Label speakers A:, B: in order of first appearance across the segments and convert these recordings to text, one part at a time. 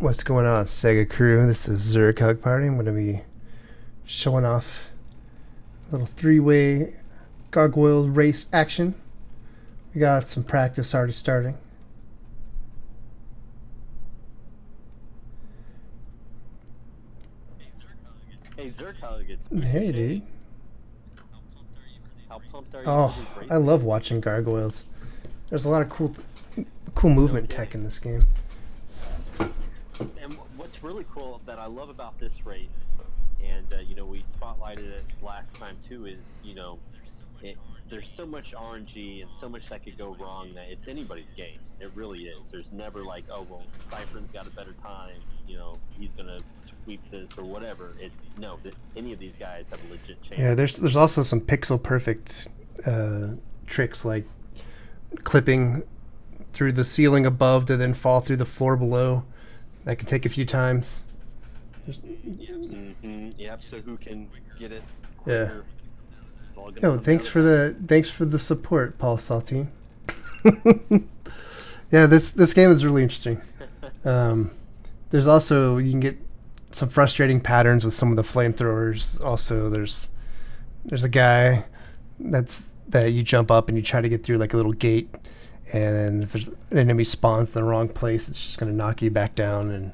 A: What's going on, Sega crew? This is Zurich Hug Party. I'm going to be showing off a little three-way Gargoyles race action. We got some practice already starting.
B: Hey Zurich Hug, it's
A: Hey, dude.
B: How pumped are you?
A: Oh, I love watching Gargoyles. There's a lot of cool movement tech in this game.
B: And what's really cool that I love about this race, and we spotlighted it last time too, is there's so much RNG and so much that could go wrong that it's anybody's game. It really is. There's never like, oh well, Cypherin's got a better time. He's gonna sweep this or whatever. It's no, any of these guys have a legit chance.
A: Yeah, there's also some pixel perfect tricks like clipping through the ceiling above to then fall through the floor below. That can take a few times.
B: Yep. So who can get it?
A: Yeah.
B: Quicker? It's all gonna
A: Yo,
B: come
A: thanks
B: down
A: for the support, Paul Saltine. Yeah, this game is really interesting. There's also, you can get some frustrating patterns with some of the flamethrowers. Also, there's a guy that you jump up and you try to get through like a little gate, and then if there's an enemy spawns in the wrong place, it's just going to knock you back down, and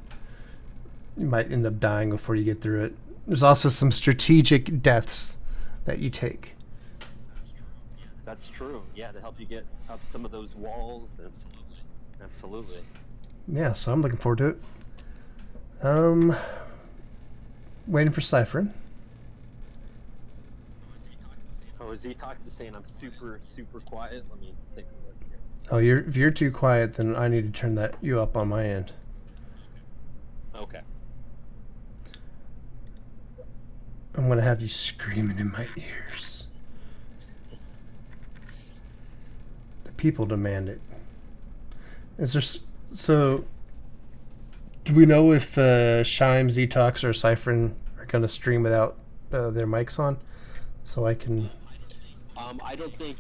A: you might end up dying before you get through it. There's also some strategic deaths that you take.
B: That's true. Yeah, to help you get up some of those walls. Absolutely.
A: Yeah, so I'm looking forward to it. Waiting for Cypherin.
B: Oh, Zetox is saying I'm super, super quiet. Let me take a look here.
A: Oh, if you're too quiet, then I need to turn you up on my end.
B: Okay.
A: I'm gonna have you screaming in my ears. The people demand it. Is there so? Do we know if Shime, Zetox, or Cypherin are gonna stream without their mics on? So I can.
B: I don't think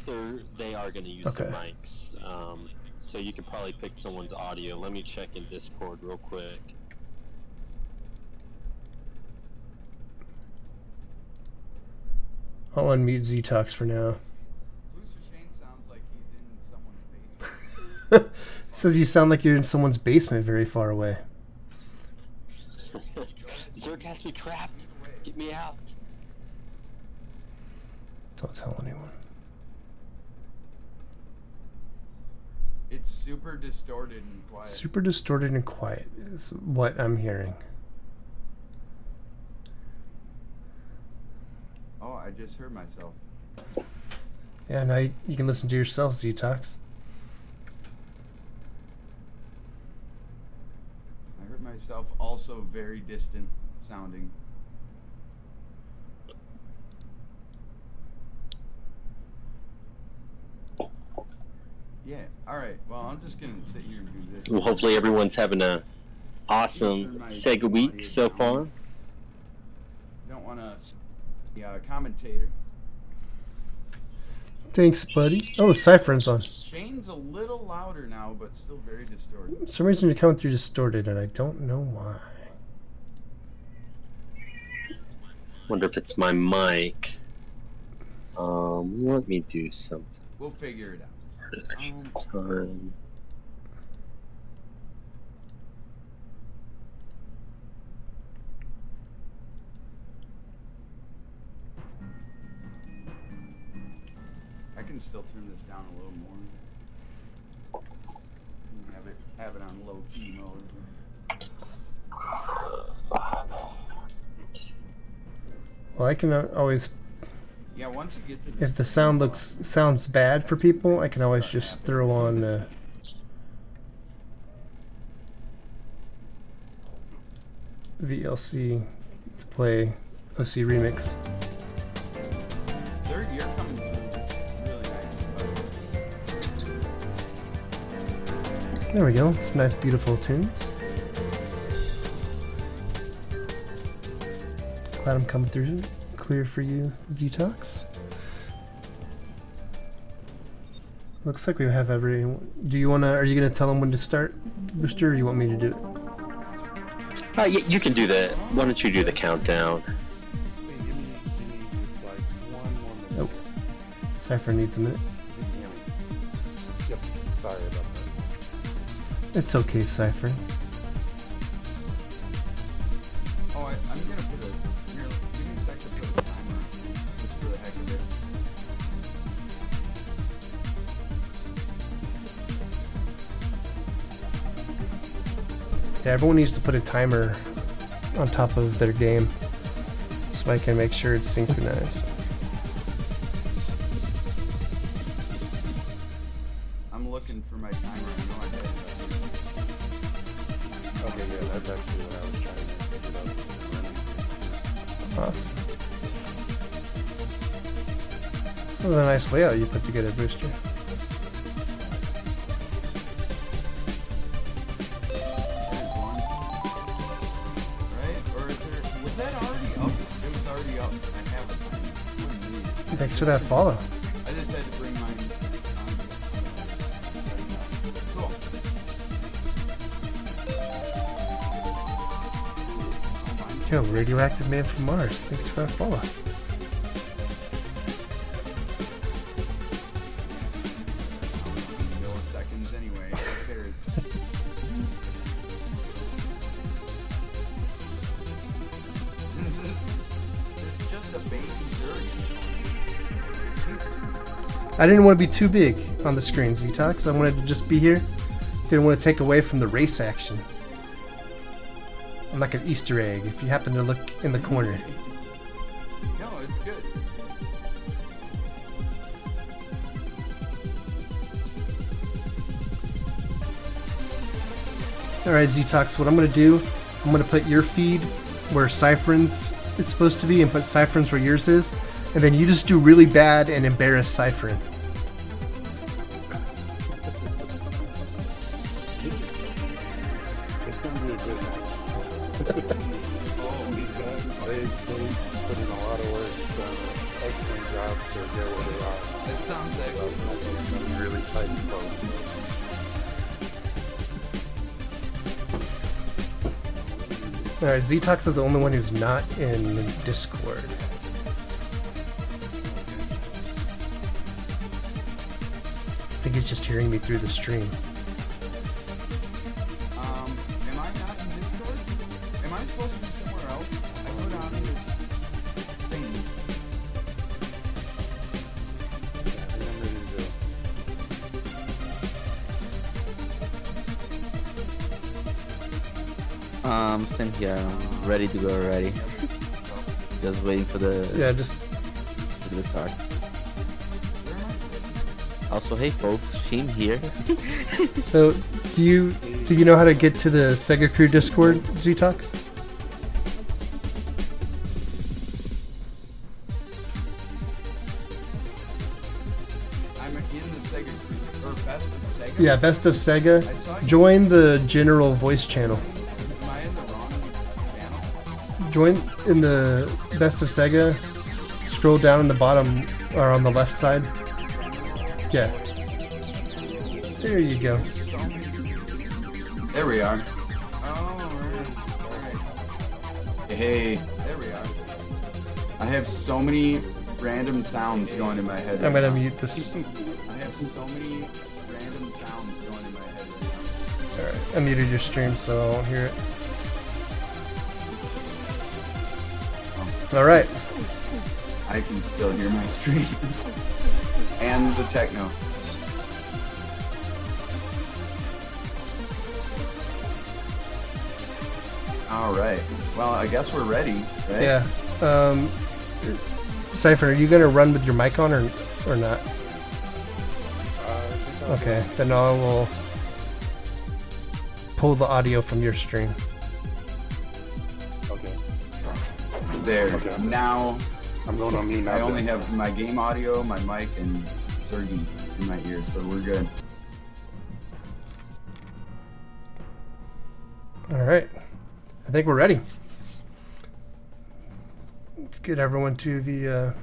B: they are going to use the mics. So you could probably pick someone's audio. Let me check in Discord real quick.
A: I'll unmute Zetox for now.
C: Booster Shane sounds like he's in someone's basement.
A: It says you sound like you're in someone's basement very far away.
B: Zerg has me trapped. Get me out.
A: Don't tell anyone.
C: It's super distorted and quiet.
A: Super distorted and quiet is what I'm hearing.
C: Oh, I just heard myself.
A: Yeah, now you can listen to yourself, Zetox.
C: I heard myself also very distant sounding. Yeah, alright. Well, I'm just going to sit here and do this.
B: Well, hopefully everyone's having a awesome Sega week so far.
C: Don't want to... Yeah, commentator.
A: Thanks, buddy. Oh, Cypherin's on.
C: Shane's a little louder now, but still very distorted.
A: For some reason you're coming through distorted, and I don't know why.
B: Wonder if it's my mic. Let me do something.
C: We'll figure it out.
B: Time.
C: I can still turn this down a little more. Have it on low key mode.
A: Well, I can always.
C: Yeah, once you get to this,
A: If the sounds bad for people, I can always just throw on VLC to play OC Remix.
C: third year coming through. Really nice.
A: There we go. Some nice, beautiful tunes. Glad I'm coming through clear for you, Zetox. Looks like we have every. Do you wanna? Are you gonna tell them when to start, Booster, or you want me to do it?
B: You can do that. Why don't you do the countdown?
D: Give me like 1 more minute.
A: Nope. Cypher needs a minute.
D: Yep. Sorry about that.
A: It's okay, Cypher.
C: Oh, I'm gonna put a. Here, give me a sec to put a timer on, just for the heck of it.
A: Yeah, everyone needs to put a timer on top of their game so I can make sure it's synchronized.
C: I'm looking for my timer. I know I did.
D: Okay, yeah, that's actually what I was trying to figure out.
A: Awesome. This is a nice layout you put together, Booster.
C: There's one. Right? Or is there? Was that already up? It was already up. I have a timer. What do you mean?
A: Thanks for that follow.
C: I just had to bring mine on. Cool. Oh, mine.
A: Yo, radioactive man from Mars. Thanks for that follow.
C: Milliseconds anyway. Who cares? There's just a baby Zerg.
A: I didn't want to be too big on the screen, Zetox. I wanted to just be here. Didn't want to take away from the race action. I'm like an Easter egg if you happen to look in the corner.
C: No, it's good.
A: Alright, Zetox, what I'm going to do, I'm going to put your feed where Cypherin's is supposed to be and put Cypherin's where yours is. And then you just do really bad and embarrass Cypherin.
D: It's gonna be a good match. They put in a lot of work, done an excellent job to get where they are.
C: It sounds like
D: So it's gonna be really tight and close.
A: Alright, Zetox is the only one who's not in Discord. I think he's just hearing me through the stream.
C: am I not in Discord? Am I supposed to be somewhere else? I put on this thing.
E: Same here. I'm ready to go already. Just waiting for the
A: Yeah, just
E: for the start. Also, hey folks, Shim here.
A: so do you know how to get to the SegaCrew Discord, Zetox?
C: I'm in the Sega Crew, or Best of Sega?
A: Yeah, Best of Sega.
C: I saw you.
A: Join the general voice channel.
C: Am I in the wrong channel?
A: Join in the Best of Sega. Scroll down in the bottom or on the left side. Yeah. There you go.
C: There we are. Oh, alright. Hey, there we are. I have so many random sounds going in my head.
A: I'm
C: right
A: gonna
C: now.
A: mute this.
C: I have so many random sounds going in my head right
A: Alright, I muted your stream so I won't hear it. Alright.
C: now. I can still hear my stream. And the techno. Alright. Well, I guess we're ready, right?
A: Yeah. Cypher, are you gonna run with your mic on or not? Okay, then I will pull the audio from your stream.
D: Okay.
C: There.
D: Okay.
C: Now
D: I'm going on mute now.
C: I only have my game audio, my mic, and Sergey in my ears, so we're good.
A: Alright. I think we're ready. Let's get everyone to the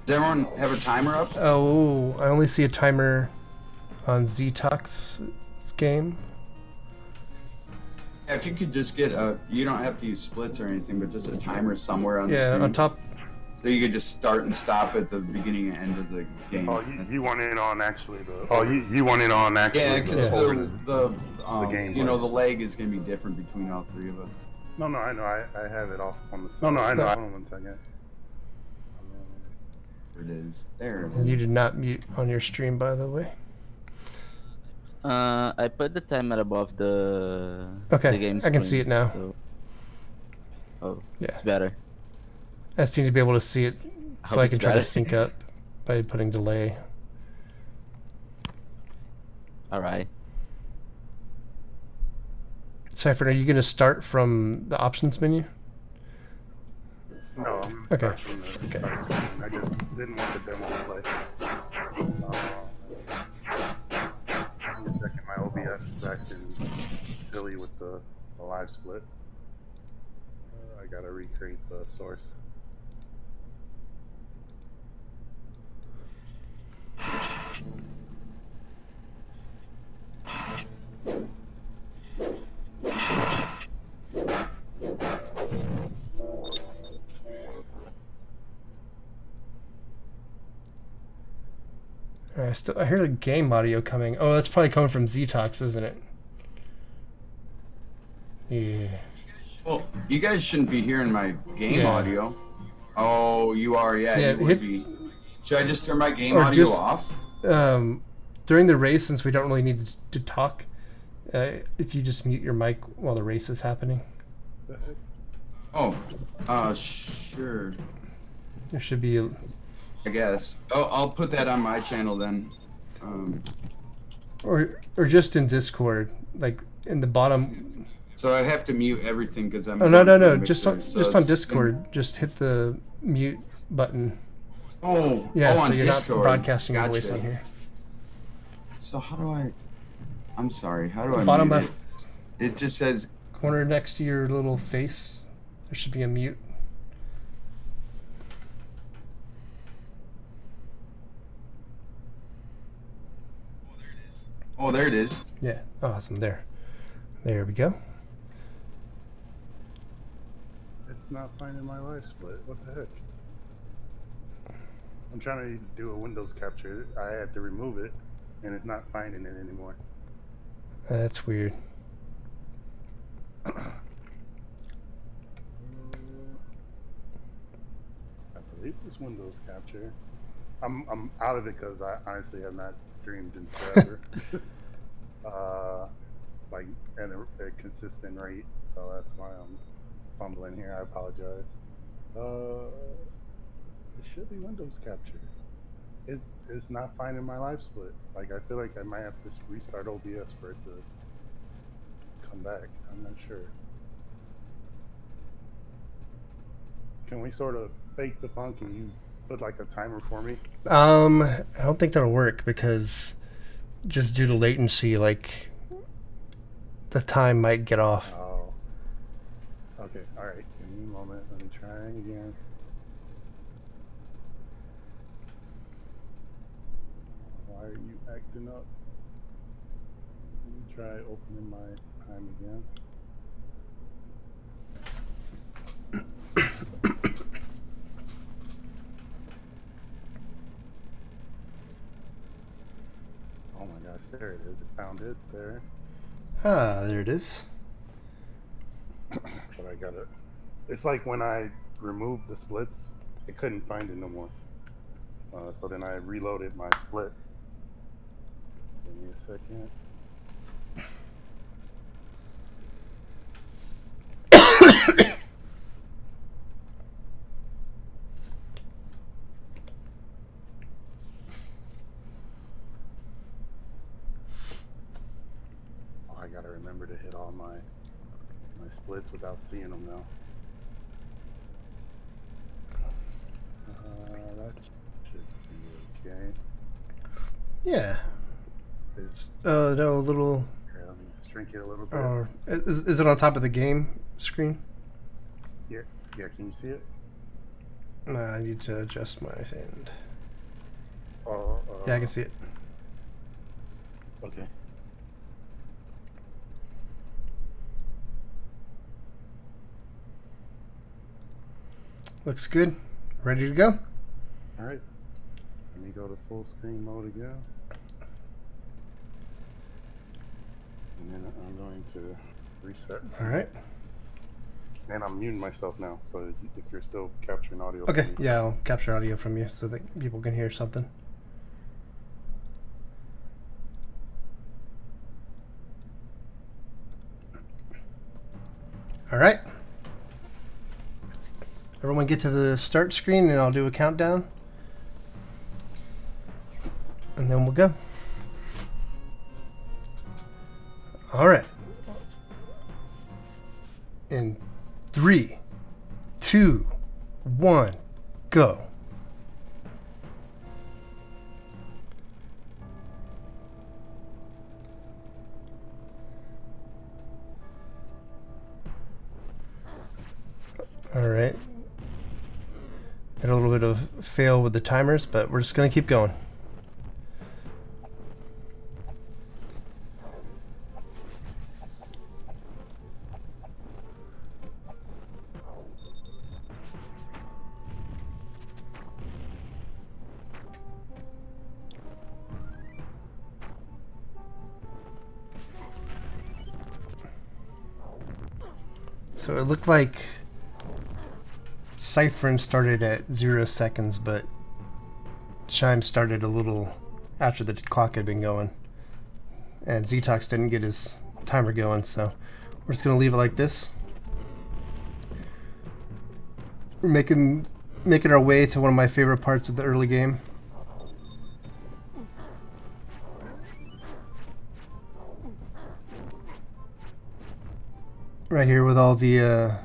C: Does everyone have a timer up?
A: oh, I only see a timer on Zetox's game.
C: If you could just get a, you don't have to use splits or anything, but just a timer somewhere on the
A: Yeah,
C: screen.
A: on top.
C: So you could just start and stop at the beginning and end of the game.
D: Oh, you want it on actually the. Oh, you want it on actually.
C: Yeah, because the
D: game,
C: you know, the leg is gonna be different between all three of us.
D: No, I know. I have it off on the. No, I know. Hold on 1 second.
C: There it is. There it
A: And you
C: is.
A: did not mute on your stream, by the way.
E: I put the timer above the
A: Okay,
E: game
A: I can
E: screen,
A: see it now.
E: so- Oh,
A: Yeah.
E: it's better.
A: I just need to be able to see it so
E: Hope
A: I
E: it's
A: can try to
E: better.
A: sync up by putting delay.
E: Alright.
A: Cypherin, are you going to start from the options menu?
D: No.
A: Okay.
D: Okay. I just didn't want the demo to play. I'm checking my OBS is acting silly with the live split. I gotta recreate the source.
A: I hear the game audio coming. Oh, that's probably coming from Ztox, isn't it? Yeah.
C: Well, you guys shouldn't be hearing my game
A: Yeah.
C: audio. Oh, you are. Yeah,
A: Yeah,
C: you would
A: hit-
C: be. Should I just turn my game
A: Or
C: audio
A: just-
C: off?
A: During the race, since we don't really need to talk, if you just mute your mic while the race is happening,
C: Oh, sure.
A: there should be.
C: I guess. Oh, I'll put that on my channel then.
A: Or just in Discord, like in the bottom.
C: So I have to mute everything because I'm.
A: Oh no
C: going through the
A: just
C: mixer,
A: on,
C: so
A: just on
C: it's-
A: Discord, just hit the mute button.
C: Oh,
A: Yeah,
C: oh,
A: so
C: on
A: you're
C: Discord.
A: not broadcasting your
C: Gotcha.
A: voice on here.
C: So how do I? I'm sorry. How do I?
A: Bottom
C: mute
A: left
C: It? It just says.
A: corner next to your little face, there should be a mute.
C: Oh, there it is.
A: Yeah, awesome. There we go.
D: it's not finding my live split. What the heck? I'm trying to do a Windows capture. I had to remove it, and it's not finding it anymore.
A: That's weird.
D: I believe it's Windows capture. I'm out of it because I honestly have not streamed in forever. Like at a consistent rate, so that's why I'm fumbling here. I apologize. It should be Windows capture. It's not finding my live split. Like I feel like I might have to restart OBS for it to come back. I'm not sure. Can we sort of fake the funk and you put like a timer for me?
A: I don't think that'll work because just due to latency, like the time might get off.
D: Oh. Okay, alright. Give me a moment. Let me try again. Why are you acting up? Let me try opening my time again. Oh my gosh, there it is. It found it there.
A: Ah, there it is.
D: But I gotta. It's like when I removed the splits, I couldn't find it no more. So then I reloaded my split. Give me a second. Oh, I gotta remember to hit all my splits without seeing them now. That should be okay.
A: Yeah.
D: It's,
A: No, a little.
D: here, let me shrink it a little bit.
A: Or is it on top of the game screen?
D: Yeah, can you see it?
A: I need to adjust my end.
D: Oh,
A: Yeah, I can see it.
D: Okay.
A: Looks good. Ready to go?
D: All right. Let me go to full screen mode again. And then I'm going to reset.
A: All right.
D: And I'm muting myself now, so if you're still capturing audio.
A: Okay,
D: from me.
A: yeah, I'll capture audio from you so that people can hear something. All right. Everyone get to the start screen and I'll do a countdown. And then we'll go. All right. In 3, 2, 1, go. All right. Had a little bit of fail with the timers, but we're just going to keep going. So it looked like Cypherin started at 0 seconds, but Chime started a little after the clock had been going. And Zetox didn't get his timer going, so we're just going to leave it like this. We're making our way to one of my favorite parts of the early game. Right here with all the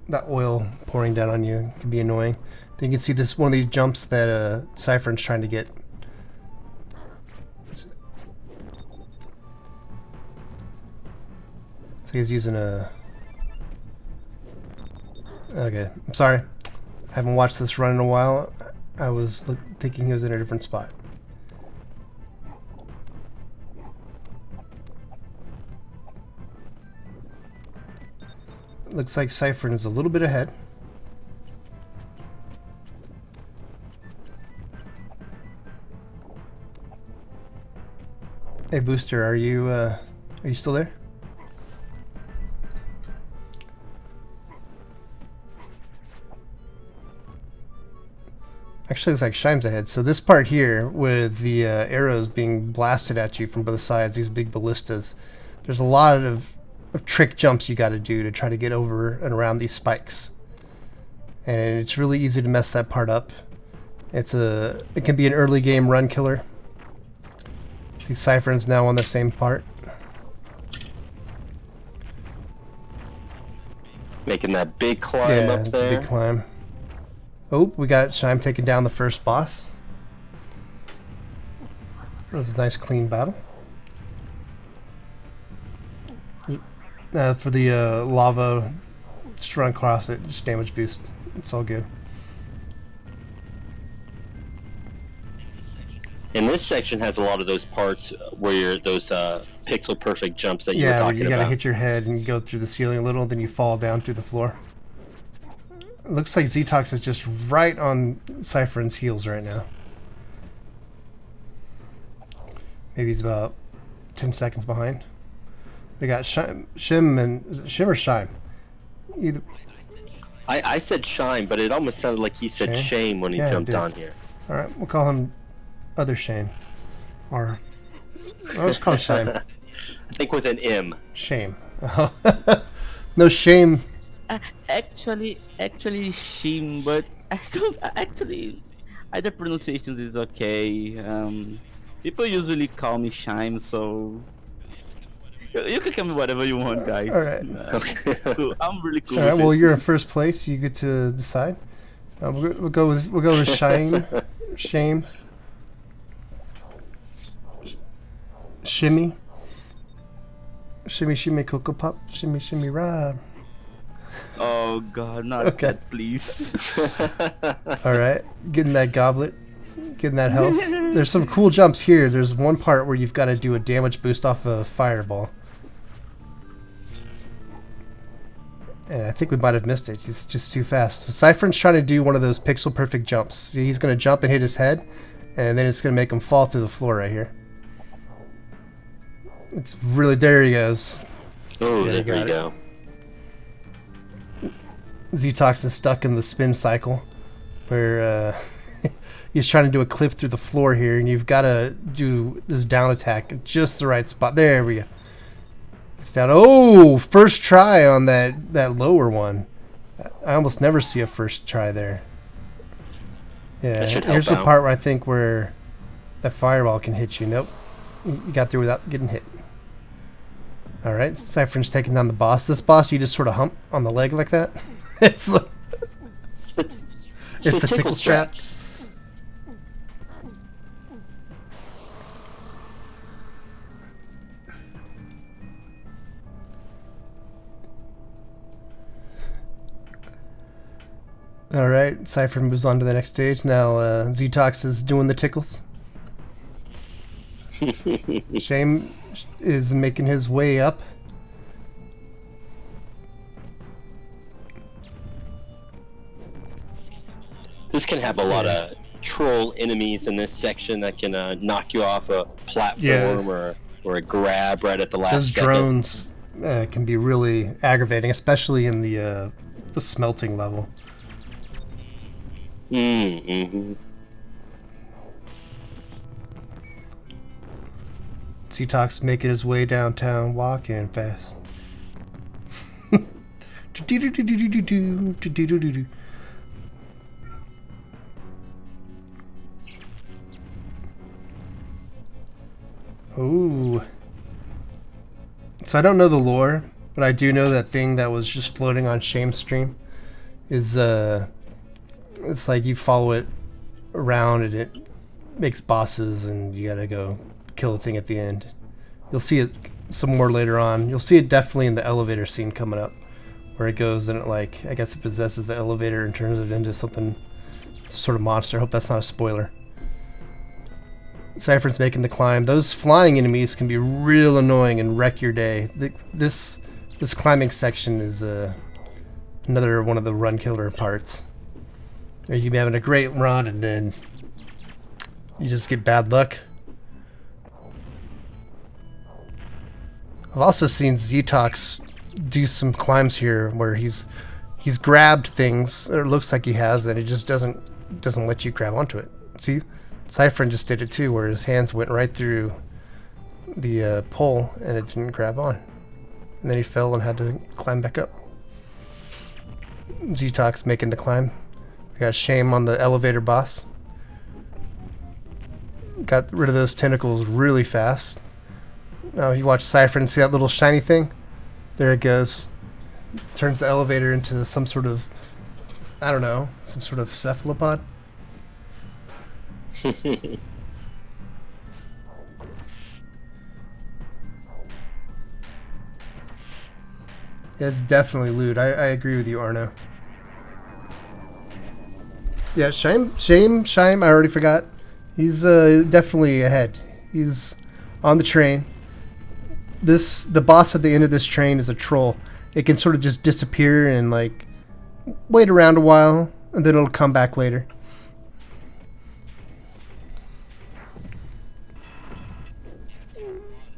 A: that oil pouring down on you can be annoying. Then you can see this one of these jumps that Cypherin's trying to get. So he's using a... Okay, I'm sorry. I haven't watched this run in a while. I was thinking he was in a different spot. Looks like Cypherin is a little bit ahead. Hey Booster, are you still there? Actually, looks like Shime's ahead. So this part here, with the arrows being blasted at you from both sides, these big ballistas, there's a lot of trick jumps you got to do to try to get over and around these spikes, and it's really easy to mess that part up. It can be an early game run killer. See, Cypherin's now on the same part,
B: Making that big climb up
A: it's
B: there.
A: a big climb. Oh, we got Shime taking down the first boss. That was a nice clean battle. For the lava, just run across it, just damage boost. It's all good.
B: And this section has a lot of those parts where you're those pixel perfect jumps that you were
A: Yeah, where
B: talking
A: you gotta
B: about.
A: hit your head and you go through the ceiling a little, then you fall down through the floor. It looks like Zetox is just right on Cypherin's heels right now. Maybe he's about 10 seconds behind. We got Shim and... Is it Shim or Shime? Either...
B: I said shine, but it almost sounded like he said shame when he jumped on here.
A: Alright, we'll call him Other Shame. Or... I'll just call him Shime.
B: I think with an M.
A: Shame. No shame.
E: Actually, shame, but actually, either pronunciation is okay. People usually call me Shime, so you can call me whatever you want, guys.
A: All right.
E: Cool. I'm really cool.
A: All right.
E: with
A: Well,
E: it.
A: you're in first place. You get to decide. We'll go with Shame. Shame. Shimmy. Shimmy, shimmy, cocoa pop. Shimmy, shimmy, rah.
E: Oh God, not
A: Okay.
E: that, please.
A: All right, getting that goblet, getting that health. There's some cool jumps here. There's one part where you've got to do a damage boost off a fireball, And I think we might have missed it. He's just too fast. So Cypherin's trying to do one of those pixel perfect jumps. See, he's going to jump and hit his head, and then it's going to make him fall through the floor right here. It's really, there he goes.
B: Oh,
A: Yeah,
B: there you go.
A: Zetox is stuck in the spin cycle where he's trying to do a clip through the floor here, and you've got to do this down attack at just the right spot. There we go. It's down. Oh, first try on that lower one. I almost never see a first try there. Yeah, here's the part where I think where that fireball can hit you. Nope. You got through without getting hit. Alright, Cypherin's taking down the boss. This boss, you just sort of hump on the leg like that. It's the tickle strap. Alright, Cypherin moves on to the next stage. Now Zetox is doing the tickles. Shame is making his way up.
B: This can have a lot of troll enemies in this section that can knock you off a platform or a grab right at the last
A: Those
B: second.
A: drones can be really aggravating, especially in the smelting level.
B: Mm-hmm.
A: Zetox making his way downtown, walking fast. Ooh. So I don't know the lore, but I do know that thing that was just floating on Shame's stream is it's like you follow it around and it makes bosses and you gotta go kill the thing at the end. You'll see it some more later on. You'll see it definitely in the elevator scene coming up, where it goes and it, like, I guess it possesses the elevator and turns it into something sort of monster. Hope that's not a spoiler. Cypherin's making the climb. Those flying enemies can be real annoying and wreck your day. This climbing section is another one of the run killer parts. Or you can be having a great run and then you just get bad luck. I've also seen Zetox do some climbs here where he's grabbed things, or it looks like he has, and he just doesn't let you grab onto it. See, Cypherin just did it too, where his hands went right through the pole and it didn't grab on, and then he fell and had to climb back up. Zetox making the climb. We got Shame on the elevator boss. Got rid of those tentacles really fast. Now you watch Cypherin, see that little shiny thing? There it goes. Turns the elevator into some sort of, I don't know, some sort of cephalopod. Yeah, it's definitely loot. I agree with you, Arno. Yeah, Shime, I already forgot. He's definitely ahead. He's on the train. The boss at the end of this train is a troll. It can sort of just disappear and like wait around a while, and then it'll come back later.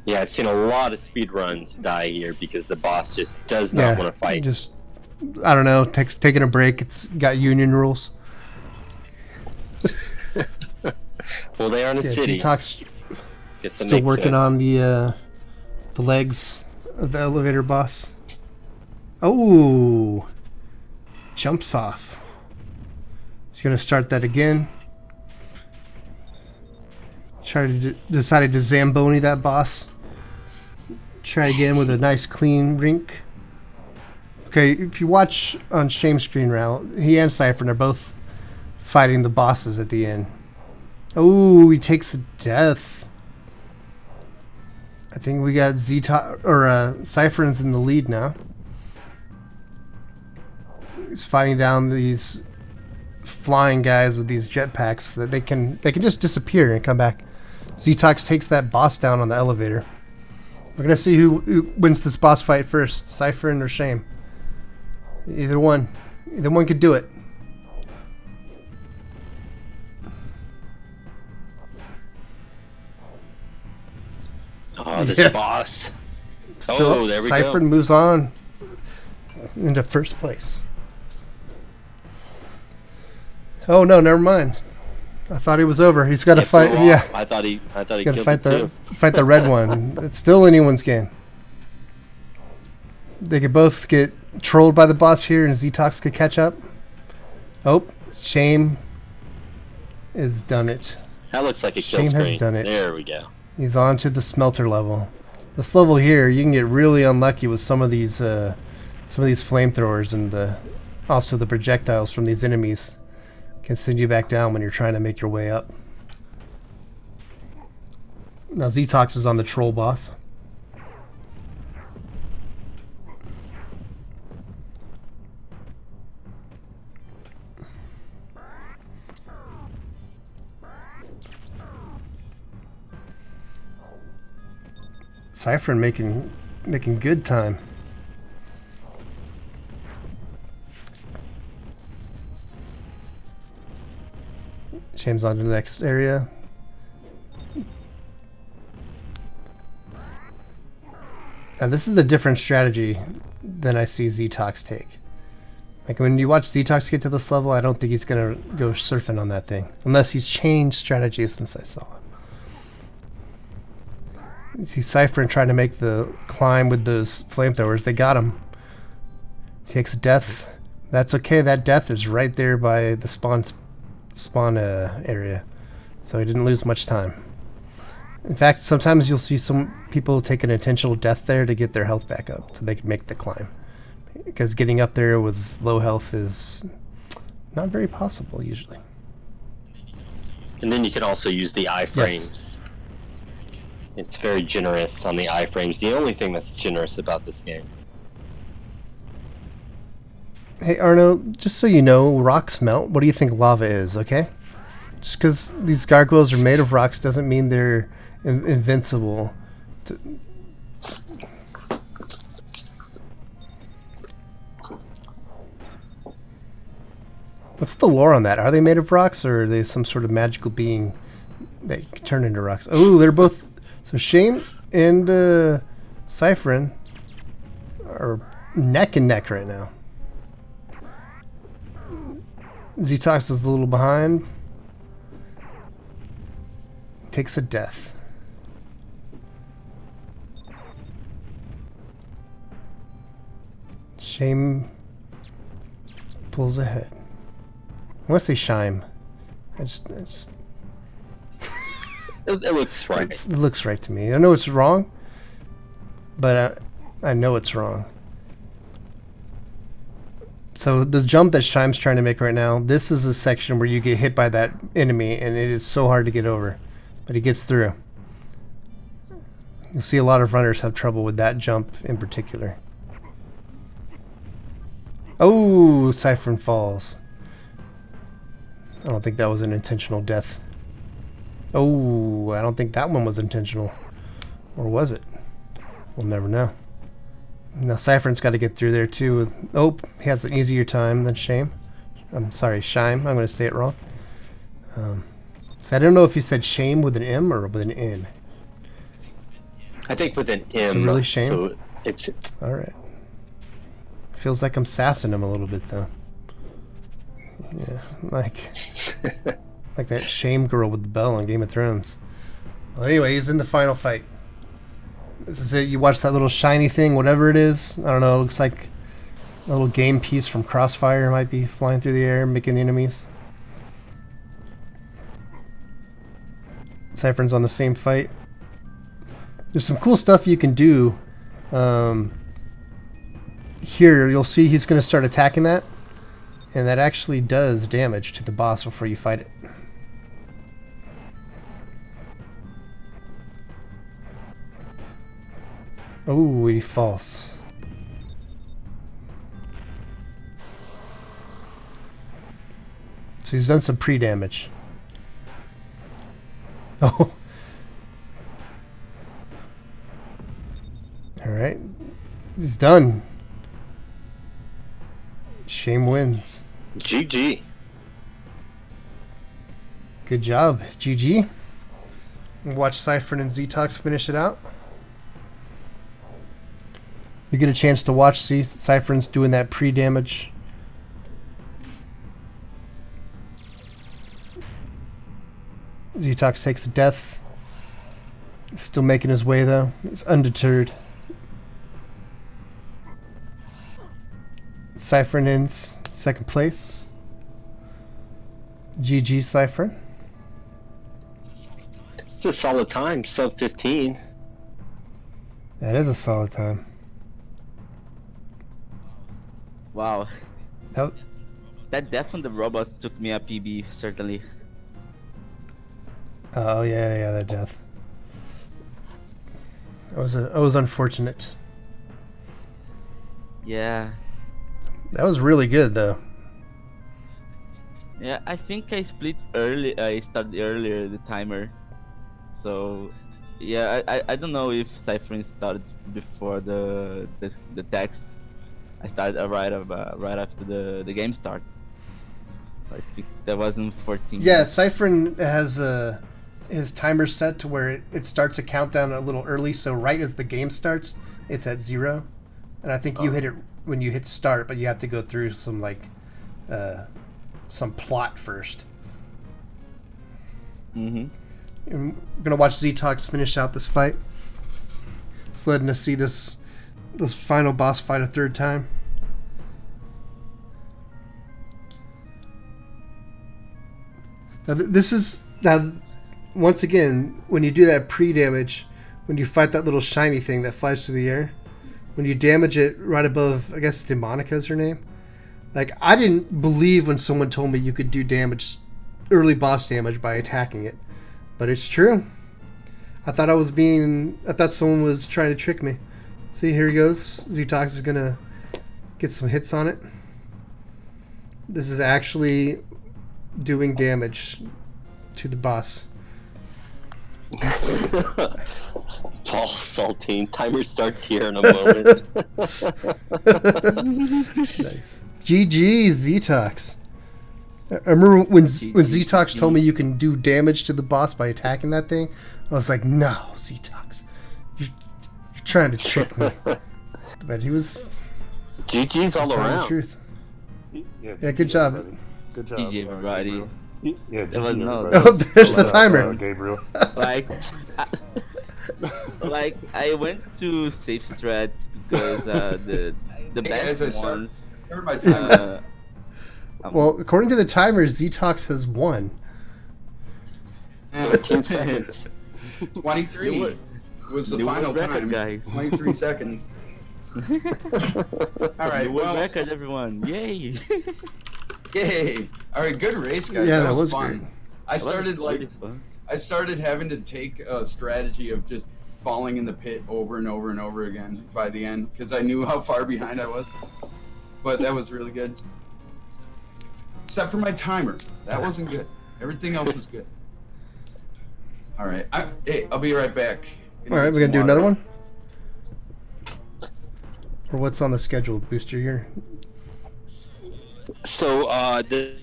B: Yeah, I've seen a lot of speedruns die here because the boss just does not want to fight.
A: Just, I don't know, taking a break. It's got union rules.
B: Well, they are in a city.
A: Zetox still working on the legs of the elevator boss. Oh, jumps off. He's gonna start that again. Decided to Zamboni that boss. Try again with a nice clean rink. Okay, if you watch on Shame's screen now, he and Cypherin are both fighting the bosses at the end. Oh, he takes a death. I think we got Cypherin's in the lead now. He's fighting down these flying guys with these jetpacks that they can just disappear and come back. Zetox takes that boss down on the elevator. We're gonna see who wins this boss fight first, Cypherin or Shame. Either one. Either one could do it.
B: Oh, this
A: Yes.
B: boss.
A: Philip
B: Oh, there we
A: Cypherin
B: go.
A: moves on into first place. Oh no, never mind. I thought he was over. He's got to
B: It
A: fight.
B: flew
A: Yeah,
B: off. I thought he
A: he's got to
B: killed
A: fight
B: it
A: fight the red one. It's still anyone's game. They could both get trolled by the boss here, and Zetox could catch up. Oh, Shame has done it.
B: That looks like a kill
A: Shame has
B: screen.
A: done it.
B: There we go.
A: He's on to the smelter level. This level here, you can get really unlucky with some of these flamethrowers and also the projectiles from these enemies can send you back down when you're trying to make your way up. Now Zetox is on the troll boss. Cypherin making good time. Shame's on to the next area. Now this is a different strategy than I see Zetox take. Like when you watch Zetox get to this level, I don't think he's gonna go surfing on that thing. Unless he's changed strategy since I saw it. You see Cypherin trying to make the climb with those flamethrowers. They got him. Takes a death. That's okay. That death is right there by the spawn area. So he didn't lose much time. In fact, sometimes you'll see some people take an intentional death there to get their health back up so they can make the climb. Because getting up there with low health is not very possible usually.
B: And then you can also use the iframes.
A: Yes.
B: It's very generous on the iframes. The only thing that's generous about this game.
A: Hey Arno, just so you know, rocks melt. What do you think lava is, okay? Just because these gargoyles are made of rocks doesn't mean they're invincible. What's the lore on that? Are they made of rocks or are they some sort of magical being that can turn into rocks? Oh, they're both... So Shame and Cypherin are neck and neck right now. Zetox is a little behind. Takes a death. Shame pulls ahead. I want to say Shime. I just
B: It looks right.
A: it looks right to me. I know it's wrong, but I know it's wrong. So the jump that Shime's trying to make right now, this is a section where you get hit by that enemy, and it is so hard to get over. But he gets through. You'll see a lot of runners have trouble with that jump in particular. Oh, Cypherin falls. I don't think that was an intentional death. Oh, I don't think that one was intentional. Or was it? We'll never know. Now Cypherin's got to get through there too. Oh, he has an easier time than Shame. I'm sorry, Shime. I'm going to say it wrong. So I don't know if you said Shame with an M or with an N.
B: I think with an M.
A: So really Shame?
B: So it's
A: Alright. Feels like I'm sassing him a little bit though. Yeah, like that Shame girl with the bell on Game of Thrones. Well, anyway, he's in the final fight. This is it. You watch that little shiny thing, whatever it is. I don't know. It looks like a little game piece from Crossfire might be flying through the air, making the enemies. Cypherin's on the same fight. There's some cool stuff you can do. Here, you'll see he's going to start attacking that. And that actually does damage to the boss before you fight it. Oh, he falls. So he's done some pre-damage. Oh. Alright. He's done. Shame wins.
B: GG.
A: Good job, GG. Watch Cypherin and Zetox finish it out. You get a chance to watch Cypherin's doing that pre-damage. Zetox takes a death. Still making his way though. He's undeterred. Cypherin in second place. GG Cypherin.
B: It's a solid time, sub 15.
A: That is a solid time.
E: Wow.
A: That,
E: That death on the robots took me a PB, certainly.
A: oh yeah, that death. That was unfortunate.
E: Yeah.
A: That was really good though.
E: Yeah, I think I split early. I started earlier the timer. So, yeah, I don't know if Cypherin started before the text. I started right after the game start. I think that was in 14.
A: Yeah, Cypherin has his timer set to where it starts a countdown a little early, so right as the game starts, it's at 0. And I think you hit it when you hit start, but you have to go through some some plot first.
E: Mm-hmm.
A: And we're gonna watch Zetox finish out this fight. It's letting us see this final boss fight a third time. Now, once again, when you do that pre-damage, when you fight that little shiny thing that flies through the air, when you damage it right above, I guess Demonica is her name. Like, I didn't believe when someone told me you could do damage, early boss damage by attacking it, but it's true. I thought someone was trying to trick me. See, here he goes. Zetox is gonna get some hits on it. This is actually doing damage to the boss.
B: Paul Saltine. Timer starts here in a moment.
A: Nice. GG Zetox. I remember when Zetox told me you can do damage to the boss by attacking that thing. I was like, no, Zetox, you're trying to trick me. But he was.
B: GG's all
A: telling the
B: around.
A: truth.
D: Yeah,
A: Good job.
D: everybody. Good job.
E: GG everybody.
D: Gabriel. Yeah,
E: There was
D: GG
E: no-
D: everybody.
A: Oh, there's the
D: Shout out,
A: timer.
D: Gabriel.
E: Like I went to safe strat because the
C: Hey guys,
E: best
C: I
E: ones.
C: started my timer.
A: Well, according to the timer, Zetox has won.
B: 13 seconds.
C: 23 was the
E: New
C: final
E: world record,
C: time.
E: guys.
C: 23 seconds. All right,
E: New world
C: well,
E: record, everyone! Yay!
C: yay! All right, good race, guys.
A: Yeah,
C: that was fun.
A: great.
C: I started
E: Really fun.
C: I started having to take a strategy of just falling in the pit over and over and over again by the end because I knew how far behind I was. But that was really good. Except for my timer. That wasn't good. Everything else was good. All right. Hey, I'll be right back.
A: All right, we're gonna do another one. Or what's on the schedule, Booster? You're
B: So the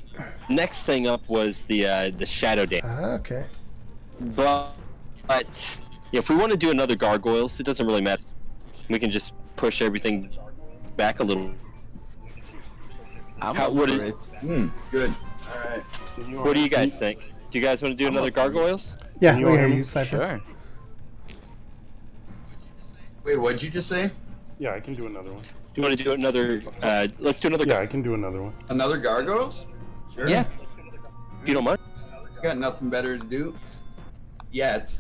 B: next thing up was the shadow dance.
A: okay.
B: But if we want to do another Gargoyles, it doesn't really matter. We can just push everything back a little.
E: I'm
B: How-
E: up
B: what
E: for
B: is-
E: it.
C: Good. All right.
B: What do you guys think? Do you guys want to do another Gargoyles?
A: Yeah,
D: you
A: we
D: all
A: hear
D: hear
A: you,
D: me?
A: Cypher.
E: Sure.
C: Wait, what'd you just say?
D: Yeah, I can do another one.
B: Do you want to do another? Let's do another.
D: Yeah, I can do another one.
C: Another Gargoyles? Sure.
B: Yeah. If you don't mind.
C: Got nothing better to do. Yet.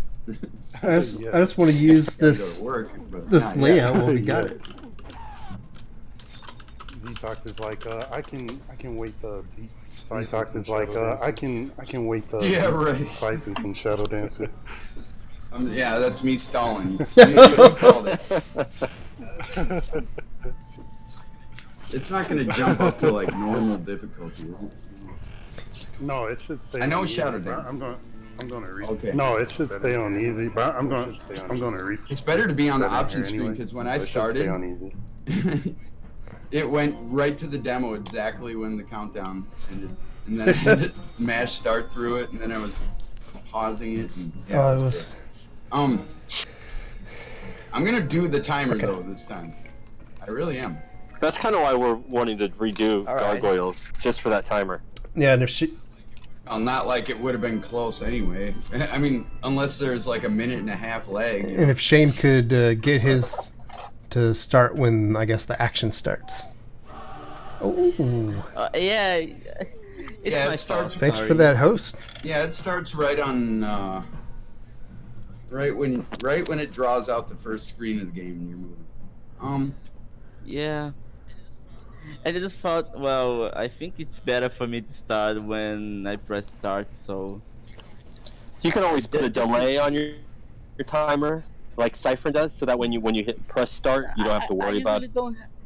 A: I just want to use
C: Gotta go
A: this
C: to work, but
A: this
C: not yet.
A: layout while we got
D: Yeah.
A: it.
D: Detox is like, I can wait the beat. Detox is like, I can wait the
C: Yeah, right.
D: Cyphers and Shadow Dancer.
C: Yeah, that's me stalling. You called it. It's not gonna jump up to like normal difficulty, is it?
D: No, it should stay.
C: I know
D: on easy,
C: Shadow
D: but
C: Dance.
D: I'm gonna read.
C: Okay.
D: No, it should stay on easy, but I'm gonna read.
C: It's better to be on the
D: Set it
C: option
D: here
C: screen
D: anyway,
C: because when
D: so
C: I
D: it should stay on
C: started,
D: easy.
C: It went right to the demo exactly when the countdown ended, and then I had to mash start through it, and then I was pausing it. And, yeah,
A: Oh, it was.
C: I'm gonna do the timer though this time. I really am.
B: That's kind of why we're wanting to redo
E: All right.
B: Gargoyles, just for that timer.
A: Yeah, and if she.
C: Well, not like it would have been close anyway. I mean, unless there's like a minute and a half lag. You know?
A: And if Shane could get his to start when I guess the action starts. Oh,
E: Yeah. It's
C: Yeah, it
E: my
C: starts-
E: fault,
A: thanks
E: sorry.
A: for that, host.
C: Yeah, it starts right on right when it draws out the first screen of the game and you're moving.
E: Yeah. And I just thought, well, I think it's better for me to start when I press start, so...
B: You can always put a delay on your timer, like Cypherin does, so that when you hit press start, you don't have to worry about.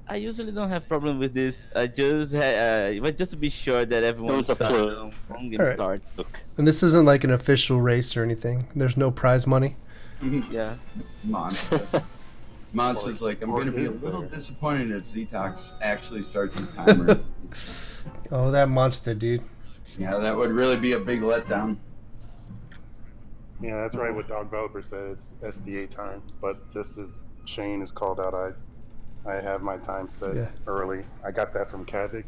E: I usually don't have problem with this. I just but just to be sure that everyone
B: was a
E: starts
B: fluke.
E: on game
A: Alright.
E: start.
B: Look,
A: And this isn't like an official race or anything. There's no prize money.
E: Yeah.
C: Monster. Monster's like, I'm gonna be a little disappointed if Zetox actually starts his timer.
A: Oh, that monster, dude.
C: Yeah, that would really be a big letdown.
D: Yeah, that's right. What Dog Developer says SDA time, but just as Shane is called out, I have my time set
A: Yeah.
D: early. I got that from Kavik.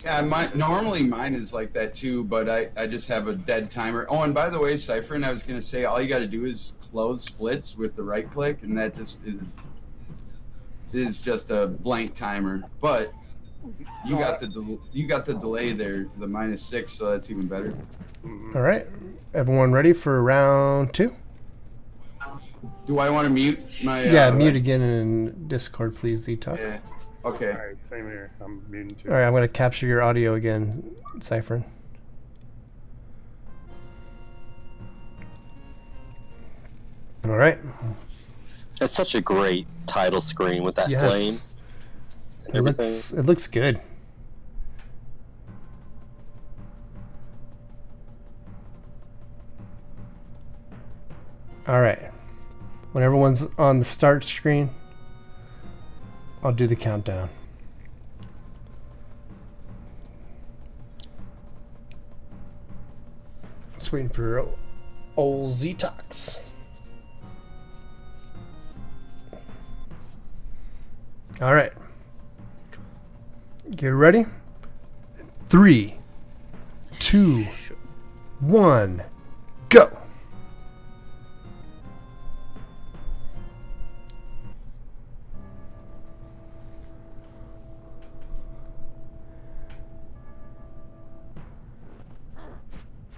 C: Yeah, normally mine is like that too, but I just have a dead timer. Oh, and by the way, Cypherin, I was gonna say all you got to do is close splits with the right click, and that just is just a blank timer. But you got the delay there, the -6, so that's even better.
A: All right, everyone ready for round 2?
C: Do I want to mute my?
A: Yeah, mute again in Discord, please, Zetox.
C: Yeah. Okay.
D: All right, same here. I'm muting too.
A: All right, I'm gonna capture your audio again, Cypherin. All right.
B: that's such a great title screen with that
A: Yes.
B: flame. And
A: It
B: everything.
A: looks good. All right. When everyone's on the start screen, I'll do the countdown. Just waiting for old Zetox. All right. Get ready. 3, 2, 1, go.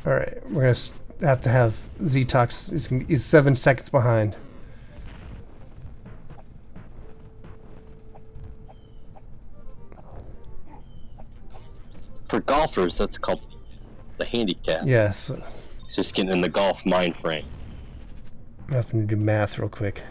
A: All right, we're gonna have to have Zetox. He's 7 seconds behind.
B: For golfers, that's called the handicap.
A: Yes,
B: It's just getting in the golf mind frame.
A: I'm having to do math real quick.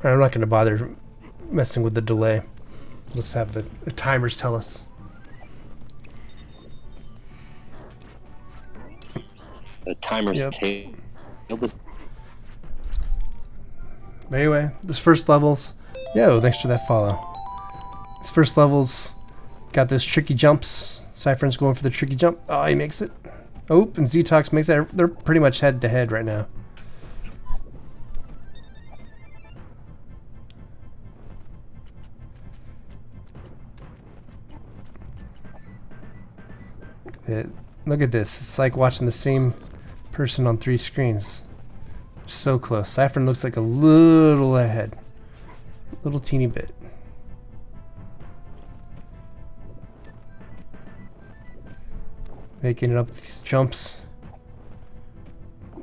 A: I'm not going to bother messing with the delay. Let's have the timers tell us.
B: The timer's
A: Yep.
B: tail.
A: Anyway, this first level's... Yo, thanks for that follow. This first level's got those tricky jumps. Cypherin's going for the tricky jump. Oh, he makes it. Oh, and Zetox makes it. They're pretty much head to head right now. Look at this. It's like watching the same person on 3 screens. So close. Cypherin looks like a little ahead. Little teeny bit. Making it up these jumps.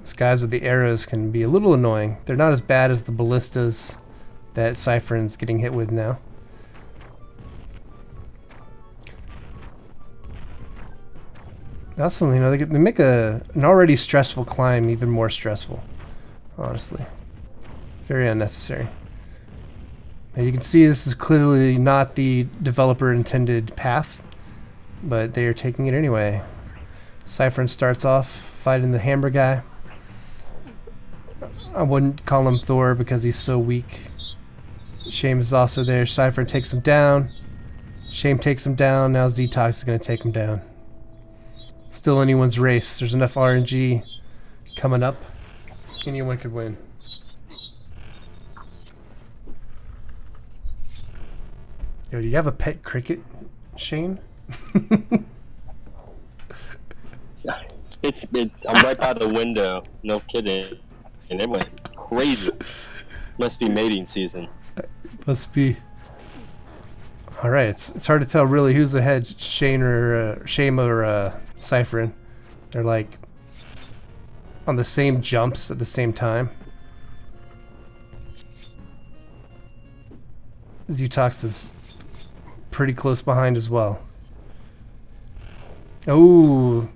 A: These guys with the arrows can be a little annoying. They're not as bad as the ballistas that Cypherin's getting hit with now. Also, you know, they make an already stressful climb even more stressful. Honestly, very unnecessary. Now you can see this is clearly not the developer intended path, but they are taking it anyway. Cypherin starts off fighting the hammer guy. I wouldn't call him Thor because he's so weak. Shame is also there. Cypherin takes him down. Shame takes him down. Now Z-Tox is going to take him down. Still anyone's race. There's enough RNG coming up. Anyone could win. Yo, do you have a pet cricket, Shane?
B: I'm right by the window. No kidding. And it went crazy. Must be mating season.
A: Must be. All right, it's hard to tell really who's ahead, Shane or Shame or Cypherin. They're like on the same jumps at the same time. Z-Tox is pretty close behind as well. Oh,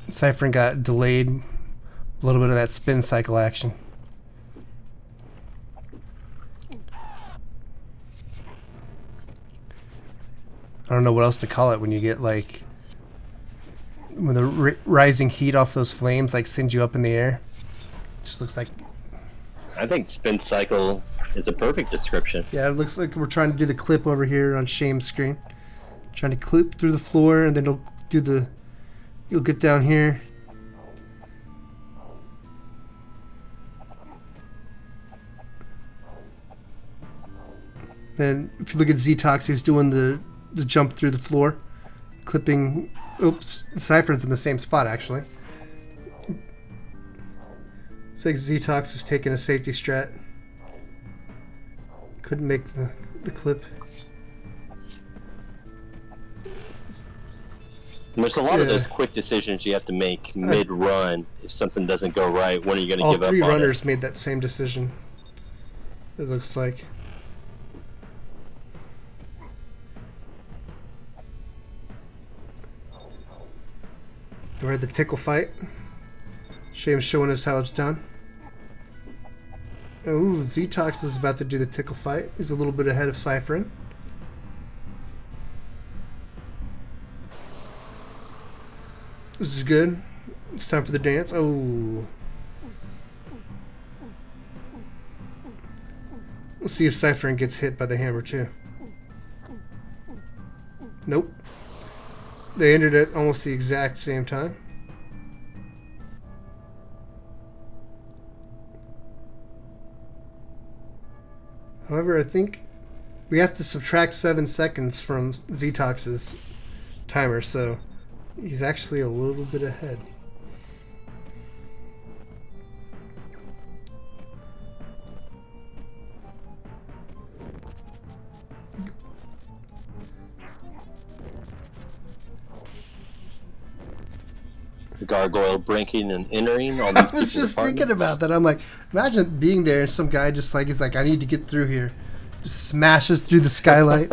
A: Cypherin got delayed. A little bit of that spin cycle action. I don't know what else to call it when you get like when the rising heat off those flames like sends you up in the air. Just looks like.
B: I think spin cycle is a perfect description.
A: Yeah, it looks like we're trying to do the clip over here on Shame's screen. Trying to clip through the floor, and then it'll do the. You'll get down here. Then if you look at Z-Tox, he's doing the jump through the floor, clipping. Oops, Cypherin's in the same spot actually. Looks like Z-Tox is taking a safety strat. Couldn't make the clip.
B: There's a lot of those quick decisions you have to make mid-run. If something doesn't go right, when are you going to give up on it?
A: All three runners made that same decision. It looks like. We're at the tickle fight. Shame's showing us how it's done. Oh, Z-Tox is about to do the tickle fight. He's a little bit ahead of Cypherin. This is good. It's time for the dance. Oh. We'll see if Cypherin gets hit by the hammer too. Nope. They ended at almost the exact same time. However, I think we have to subtract 7 seconds from Z-Tox's timer, so he's actually a little bit ahead.
B: Gargoyle breaking and entering all
A: I
B: these
A: was just thinking
B: apartments.
A: about that. I'm like, imagine being there and some guy just like, he's like, I need to get through here. Just smashes through the skylight.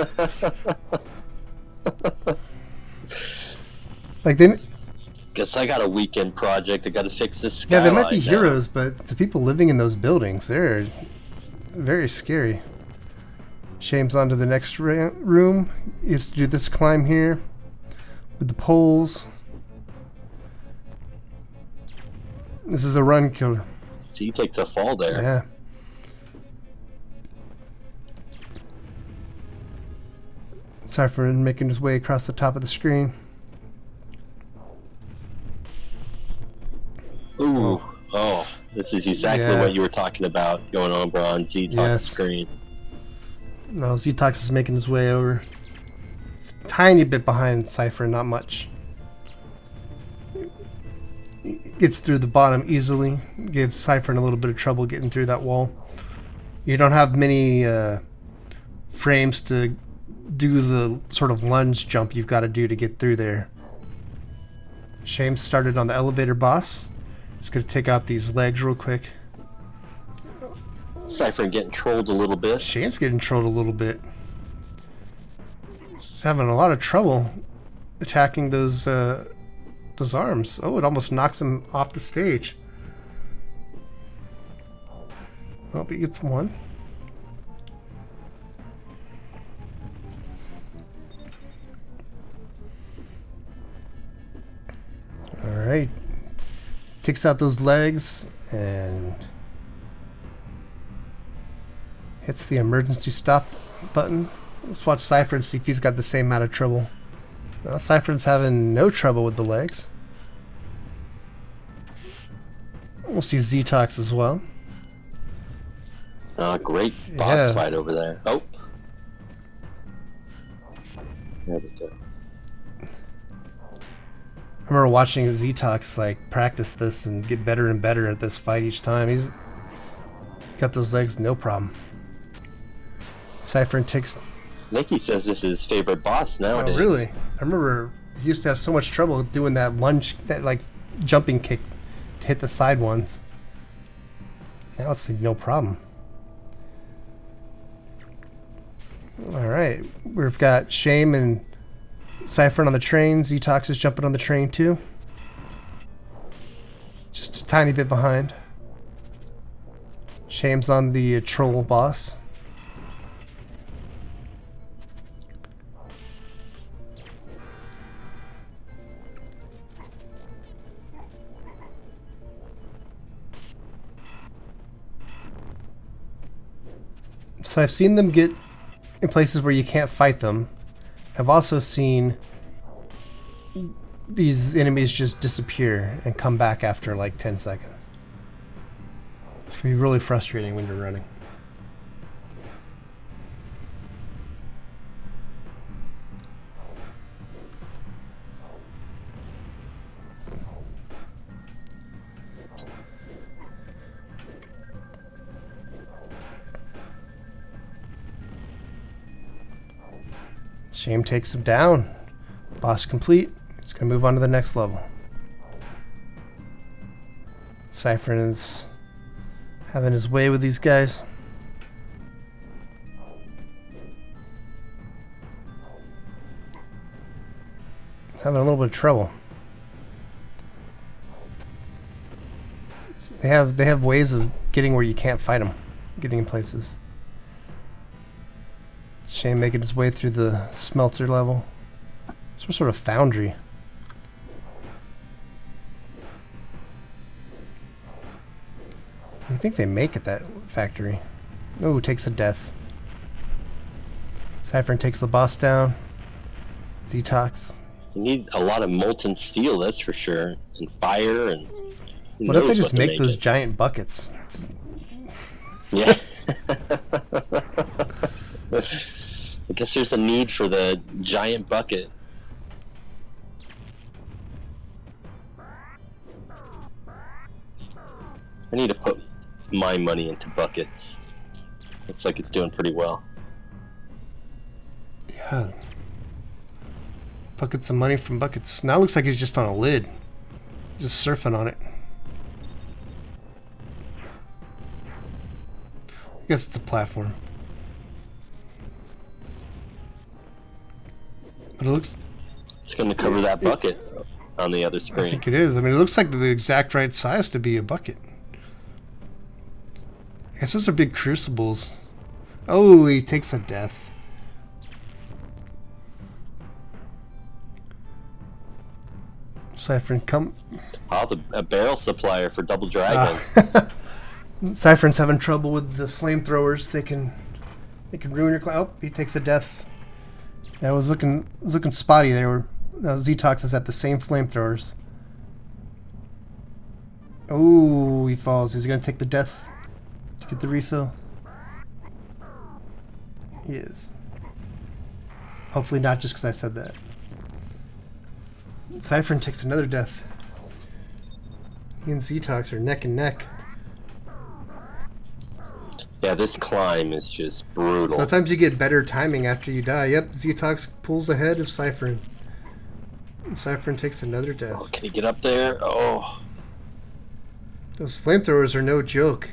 A: Like they,
B: Guess I got a weekend project. I got to fix this
A: yeah,
B: skylight.
A: they might be
B: now.
A: heroes, but the people living in those buildings, they're very scary. Shame's onto the next room. He has to do this climb here with the poles. This is a run kill.
B: See, he takes a fall there.
A: Yeah. Cypherin making his way across the top of the screen.
B: Ooh. Oh, this is exactly what you were talking about going over on Z-Talk's screen.
A: No, Z-Tox is making his way over. It's a tiny bit behind Cypherin, not much. Gets through the bottom easily. Gives Cypherin a little bit of trouble getting through that wall. You don't have many frames to do the sort of lunge jump you've got to do to get through there. Shame started on the elevator boss. Just gonna take out these legs real quick.
B: Cypherin getting trolled a little bit.
A: Shame's getting trolled a little bit. He's having a lot of trouble attacking those arms. Oh, it almost knocks him off the stage. Well, he gets one. Alright. Takes out those legs and hits the emergency stop button. Let's watch Cypher and see if he's got the same amount of trouble. Well, Cypherin's having no trouble with the legs. We'll see Z-Tox as well.
B: Great boss fight over there. Oh. There we go.
A: I remember watching Z-Tox like practice this and get better and better at this fight each time. He's got those legs, no problem. Cypherin takes...
B: Nikki says this is his favorite boss nowadays.
A: Oh, really? I remember he used to have so much trouble doing that lunge, that like jumping kick to hit the side ones. Now it's like no problem. Alright, we've got Shame and Cypherin on the train. Z-Tox is jumping on the train too. Just a tiny bit behind. Shame's on the troll boss. So I've seen them get in places where you can't fight them. I've also seen these enemies just disappear and come back after like 10 seconds. It can be really frustrating when you're running. Shame takes him down. Boss complete. He's going to move on to the next level. Cypherin is having his way with these guys. He's having a little bit of trouble. They have ways of getting where you can't fight them, getting in places. Shame making his way through the smelter level. Some sort of foundry. What do you think they make at that factory? Oh, takes a death. Cypherin takes the boss down. Z-Tox.
B: You need a lot of molten steel, that's for sure. And fire and...
A: What if they just make those giant buckets?
B: Yeah. I guess there's a need for the giant bucket. I need to put my money into buckets. Looks like it's doing pretty well.
A: Yeah. Buckets of money from buckets. Now it looks like he's just on a lid. Just surfing on it. I guess it's a platform. But it looks...
B: It's going to cover that bucket on the other screen.
A: I think it is. I mean, it looks like the exact right size to be a bucket. I guess those are big crucibles. Oh, he takes a death. Cypherin, come...
B: Oh, a barrel supplier for Double Dragon.
A: Cypherin's having trouble with the flamethrowers. They can ruin your class. Oh, he takes a death. Yeah, I was looking spotty there. Z-Tox is at the same flamethrowers. Oh, he falls. Is he gonna take the death to get the refill? He is. Hopefully not, just because I said that. Cypherin takes another death. He and Z-Tox are neck and neck.
B: Yeah, this climb is just brutal.
A: Sometimes you get better timing after you die. Yep, Z-Tox pulls ahead of Cypherin. And Cypherin takes another death.
B: Oh, can he get up there? Oh.
A: Those flamethrowers are no joke.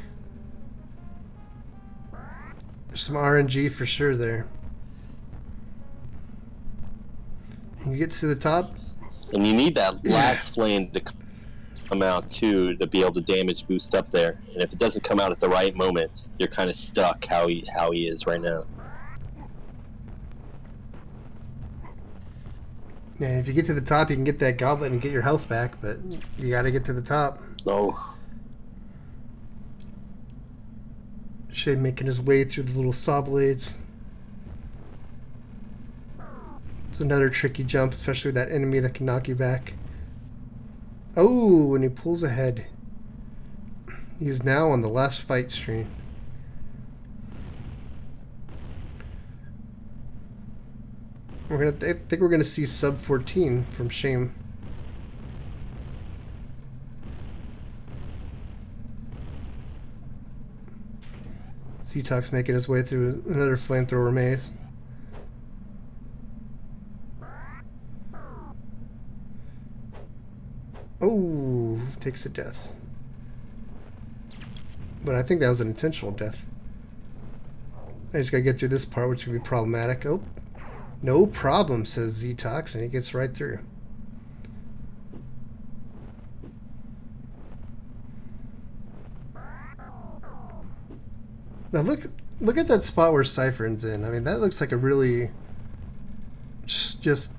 A: There's some RNG for sure there. You get to the top.
B: And you need that last flame to come out too to be able to damage boost up there. And if it doesn't come out at the right moment, you're kind of stuck how he is right now.
A: And if you get to the top, you can get that goblet and get your health back, but you got to get to the top.
B: Oh.
A: Shane making his way through the little saw blades. It's another tricky jump, especially with that enemy that can knock you back. Oh, and he pulls ahead. He's now on the last fight screen. I think we're gonna see sub 14 from Shame. Z-Tox making his way through another flamethrower maze. Oh, takes a death. But I think that was an intentional death. I just gotta get through this part, which could be problematic. Oh, no problem, says Z-Tox, and he gets right through. Now look at that spot where Cypherin's in. I mean, that looks like a really just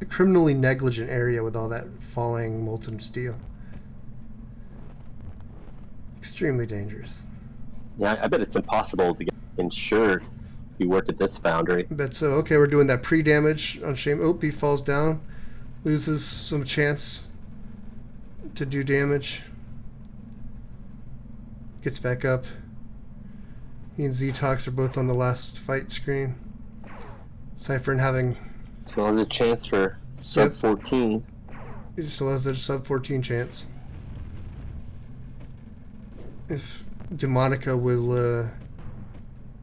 A: a criminally negligent area with all that falling molten steel. Extremely dangerous.
B: Yeah, I bet it's impossible to get insured if you work at this foundry.
A: I bet so. Okay, we're doing that pre-damage on Shame. Oh, he falls down. Loses some chance to do damage. Gets back up. He and Z-Tox are both on the last fight screen. Cypherin having...
B: Still has a chance for sub 14.
A: He still has the sub 14 chance. If Demonica will...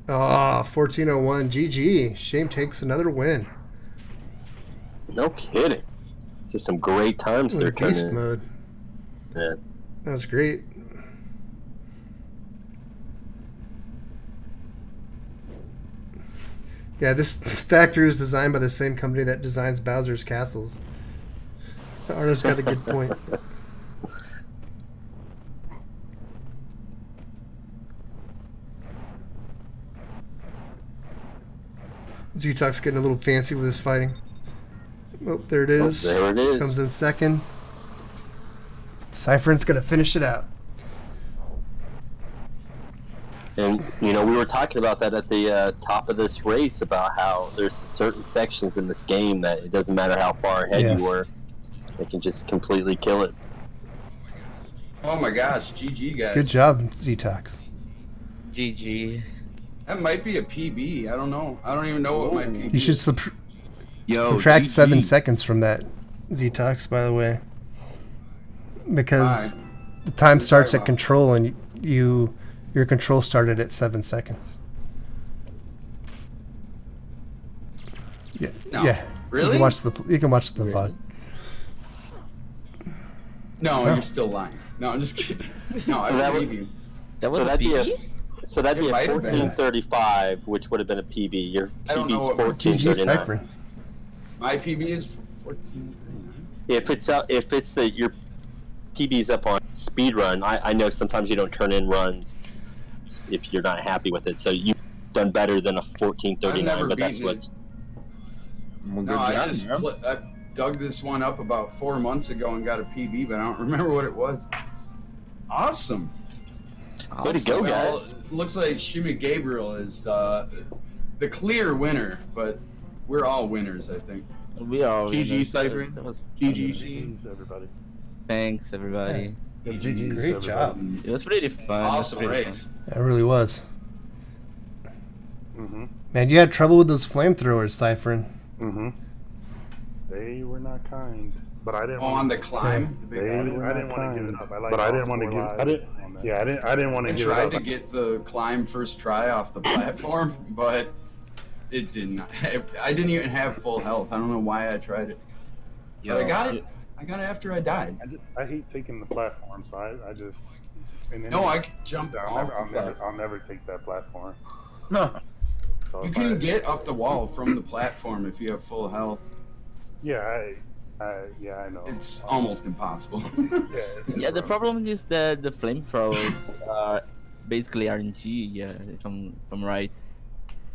A: 1401. GG. Shame takes another win.
B: No kidding. It's just some great times there.
A: Beast mode.
B: Yeah.
A: That was great. Yeah, this factory is designed by the same company that designs Bowser's castles. Arno's got a good point. Z-Tox getting a little fancy with his fighting. Oh, there it is.
B: Oh, there it is.
A: Comes in second. Cypherin's going to finish it out.
B: And, you know, we were talking about that at the top of this race about how there's certain sections in this game that it doesn't matter how far ahead you were. It can just completely kill it.
C: Oh my gosh, GG guys.
A: Good job, Z-Tox.
E: GG.
C: That might be a PB. I don't know. I don't even know what my PB
A: You should
C: is.
A: subtract 7 seconds from that, Z-Tox, by the way. Because the time starts at control and your control started at 7 seconds. Yeah.
C: No.
A: Yeah.
C: Really?
A: You can watch the VOD.
C: No, you're still lying. No, I'm just kidding. No, I believe you.
E: That was
B: That'd be
C: It
B: a
C: might have been.
B: 1435, which would have been a PB. Your
C: I don't know
B: PB's
C: what my
A: GG
B: 1439.
A: Cypherin.
C: My PB is 1439.
B: If it's that your PB's up on speed run, I know sometimes you don't turn in runs if you're not happy with it. So you've done better than a 1439, but that's what's.
C: No, I dug this one up about 4 months ago and got a PB, but I don't remember what it was. Awesome.
B: Way to go,
C: Well,
B: guys.
C: looks like Shimegabriel is the clear winner, but we're all winners, I think.
E: We all.
F: GG Cypherin.
E: That was
F: GG.
D: everybody.
E: Thanks, everybody.
A: Great job.
E: It was pretty fun.
C: Awesome race.
A: It really was.
D: Mm-hmm.
A: Man, you had trouble with those flamethrowers, Cypherin.
D: Mm-hmm. They were not kind, but I didn't.
C: Oh, on the climb. The big
D: I
C: one.
D: didn't want to give it up. But I didn't want to give. I didn't want
C: I
D: to give it up.
C: tried to get the climb first try off the platform, but it didn't. I didn't even have full health. I don't know why I tried it. But I got it. I got it after I died.
D: I hate taking the platform, so I just. And then
C: No, I could jump
D: I'll
C: off
D: never,
C: the platform.
D: I'll never take that platform.
F: No.
D: So
C: You
D: if
C: can get up the wall from the platform if you have full health.
D: Yeah, I know.
C: It's almost impossible.
D: It's
E: Yeah, the
D: rough.
E: problem is that the flamethrowers are basically RNG. Yeah, if I'm right.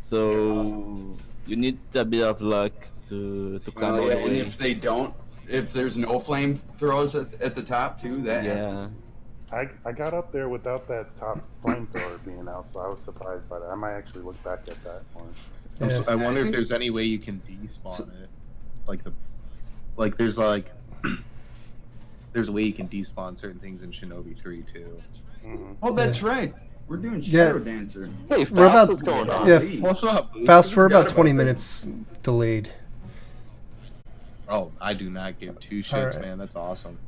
E: So you need a bit of luck to climb all
C: Yeah,
E: the
C: and
E: way.
C: if they don't, if there's no flame throws at the top too, that
E: Yeah.
C: happens.
D: I got up there without that top flamethrower being out, so I was surprised by that. I might actually look back at that one.
A: Yeah.
F: I wonder
C: I
F: if
C: think-
F: there's any way you can despawn it. Like there's like there's a way you can despawn certain things in Shinobi 3 too.
D: Hmm.
C: Oh, that's right. We're doing
A: Yeah.
C: Shadow Dancer.
B: Hey,
A: We're
B: Faust,
A: about-
B: what's going on?
A: Yeah,
F: What's up?
A: Faust, we're
C: Forgot
A: about 20
C: about that.
A: minutes delayed.
F: Oh, I do not give two
A: All
F: shits,
A: right.
F: man. That's awesome.